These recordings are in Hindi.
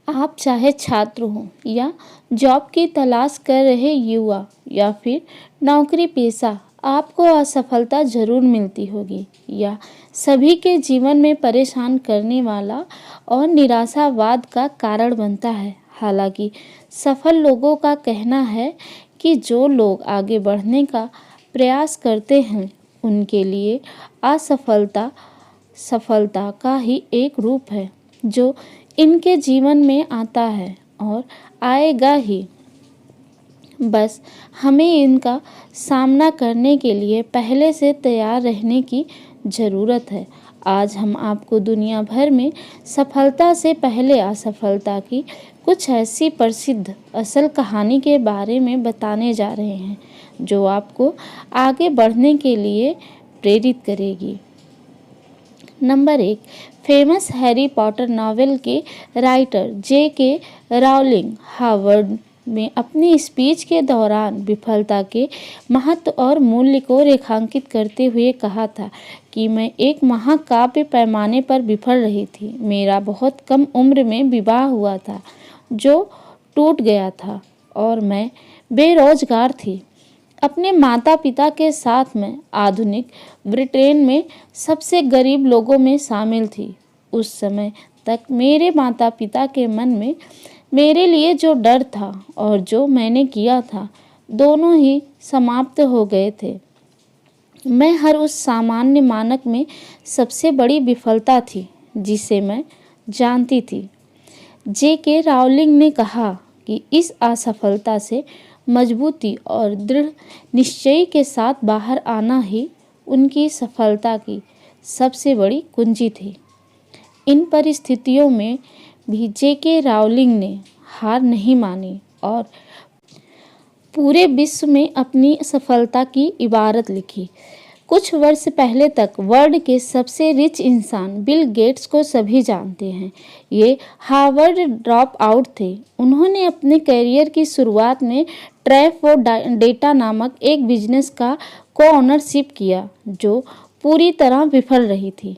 आप चाहे छात्र हो या जॉब की तलाश कर रहे युवा या फिर नौकरी पेशा, आपको असफलता ज़रूर मिलती होगी। या सभी के जीवन में परेशान करने वाला और निराशावाद का कारण बनता है। हालांकि सफल लोगों का कहना है कि जो लोग आगे बढ़ने का प्रयास करते हैं उनके लिए असफलता सफलता का ही एक रूप है जो इनके जीवन में आता है और आएगा ही। बस हमें इनका सामना करने के लिए पहले से तैयार रहने की ज़रूरत है। आज हम आपको दुनिया भर में सफलता से पहले असफलता की कुछ ऐसी प्रसिद्ध असल कहानी के बारे में बताने जा रहे हैं जो आपको आगे बढ़ने के लिए प्रेरित करेगी। Number 1, famous Harry Potter novel के राइटर J.K. राउलिंग हार्वर्ड में अपनी स्पीच के दौरान विफलता के महत्व और मूल्य को रेखांकित करते हुए कहा था कि मैं एक महाकाव्य पैमाने पर विफल रही थी। मेरा बहुत कम उम्र में विवाह हुआ था जो टूट गया था और मैं बेरोजगार थी। अपने माता पिता के साथ मैं आधुनिक ब्रिटेन में सबसे गरीब लोगों में शामिल थी। उस समय तक मेरे माता पिता के मन में मेरे लिए जो डर था और जो मैंने किया था दोनों ही समाप्त हो गए थे। मैं हर उस सामान्य मानक में सबसे बड़ी विफलता थी जिसे मैं जानती थी। J.K. राउलिंग ने कहा कि इस असफलता से मजबूती और दृढ़ निश्चय के साथ बाहर आना ही उनकी सफलता की सबसे बड़ी कुंजी थी। इन परिस्थितियों में भी J.K. राउलिंग ने हार नहीं मानी और पूरे विश्व में अपनी सफलता की इबारत लिखी। कुछ वर्ष पहले तक वर्ल्ड के सबसे रिच इंसान बिल गेट्स को सभी जानते हैं। ये हार्वर्ड ड्रॉप आउट थे। उन्होंने अपने करियर की शुरुआत में ट्रैप फॉर डेटा नामक एक बिजनेस का को-ओनरशिप किया जो पूरी तरह विफल रही थी।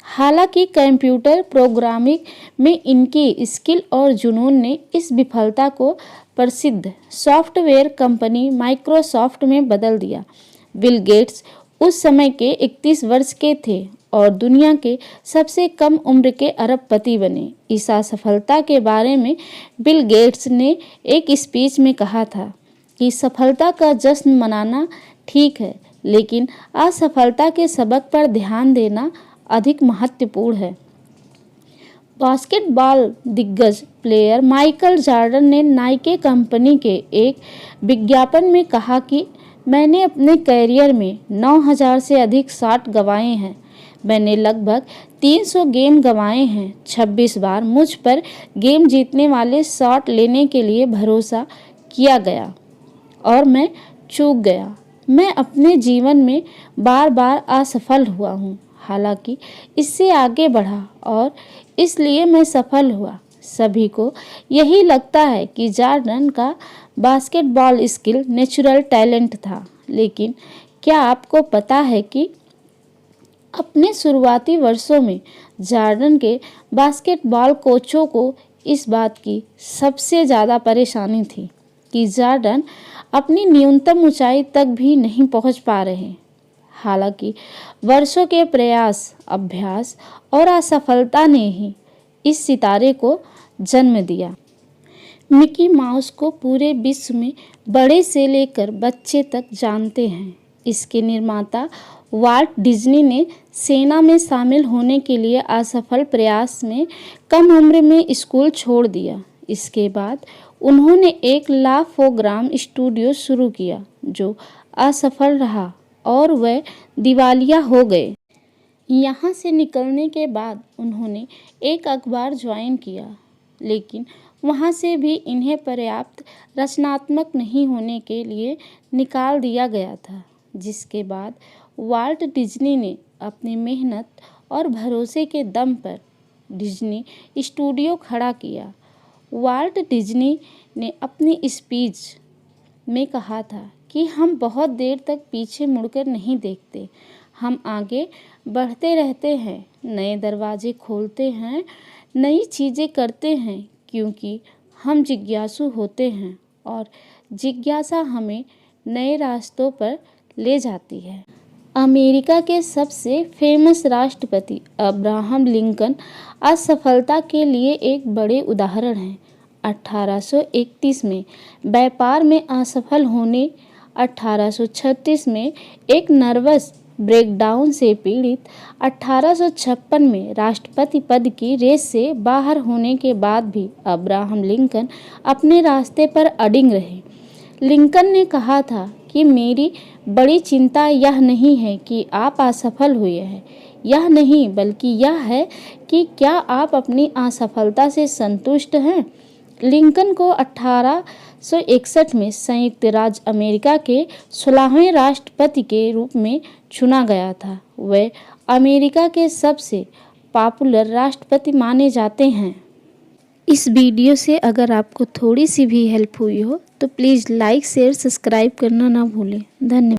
हालांकि कंप्यूटर प्रोग्रामिंग में इनकी स्किल और जुनून ने इस विफलता को प्रसिद्ध सॉफ्टवेयर कंपनी माइक्रोसॉफ्ट में बदल दिया। बिल गेट्स उस समय के 31 वर्ष के थे और दुनिया के सबसे कम उम्र के अरबपति बने। इस असफलता के बारे में बिल गेट्स ने एक स्पीच में कहा था कि सफलता का जश्न मनाना ठीक है, लेकिन असफलता के सबक पर ध्यान देना अधिक महत्वपूर्ण है। बास्केटबॉल दिग्गज प्लेयर माइकल जॉर्डन ने नाइके कंपनी के एक विज्ञापन में कहा कि मैंने अपने करियर में 9000 से अधिक शॉट गंवाए हैं। मैंने लगभग 300 गेम गंवाए हैं। 26 बार मुझ पर गेम जीतने वाले शॉट लेने के लिए भरोसा किया गया और मैं चूक गया। मैं अपने जीवन में बार बार असफल हुआ हूँ, हालांकि इससे आगे बढ़ा और इसलिए मैं सफल हुआ। सभी को यही लगता है कि जॉर्डन का बास्केटबॉल स्किल नेचुरल टैलेंट था, लेकिन क्या आपको पता है कि अपने शुरुआती वर्षों में जॉर्डन के बास्केटबॉल कोचों को इस बात की सबसे ज़्यादा परेशानी थी कि जॉर्डन अपनी न्यूनतम ऊंचाई तक भी नहीं पहुंच पा रहे। हालांकि वर्षों के प्रयास, अभ्यास और असफलता ने ही इस सितारे को जन्म दिया। मिकी माउस को पूरे विश्व में बड़े से लेकर बच्चे तक जानते हैं। इसके निर्माता वाल्ट डिज्नी ने सेना में शामिल होने के लिए असफल प्रयास में कम उम्र में स्कूल छोड़ दिया। इसके बाद उन्होंने एक ला फोग्राम स्टूडियो शुरू किया जो असफल रहा और वह दिवालिया हो गए। यहाँ से निकलने के बाद उन्होंने एक अखबार ज्वाइन किया, लेकिन वहाँ से भी इन्हें पर्याप्त रचनात्मक नहीं होने के लिए निकाल दिया गया था। जिसके बाद वाल्ट डिज्नी ने अपनी मेहनत और भरोसे के दम पर डिज्नी स्टूडियो खड़ा किया। वाल्ट डिज्नी ने अपनी स्पीच में कहा था कि हम बहुत देर तक पीछे मुड़कर नहीं देखते, हम आगे बढ़ते रहते हैं, नए दरवाजे खोलते हैं, नई चीज़ें करते हैं क्योंकि हम जिज्ञासु होते हैं और जिज्ञासा हमें नए रास्तों पर ले जाती है। अमेरिका के सबसे फेमस राष्ट्रपति अब्राहम लिंकन असफलता के लिए एक बड़े उदाहरण हैं। 1831 में व्यापार में असफल होने, 1836 में एक नर्वस ब्रेकडाउन से पीड़ित, 1856 में राष्ट्रपति पद की रेस से बाहर होने के बाद भी अब्राहम लिंकन अपने रास्ते पर अडिग रहे। लिंकन ने कहा था कि मेरी बड़ी चिंता यह नहीं है कि आप असफल हुए हैं, यह नहीं, बल्कि यह है कि क्या आप अपनी असफलता से संतुष्ट हैं। लिंकन को 1861 में संयुक्त राज्य अमेरिका के 16वें राष्ट्रपति के रूप में चुना गया था। वे अमेरिका के सबसे पॉपुलर राष्ट्रपति माने जाते हैं। इस वीडियो से अगर आपको थोड़ी सी भी हेल्प हुई हो तो प्लीज़ लाइक, शेयर, सब्सक्राइब करना ना भूलें। धन्यवाद।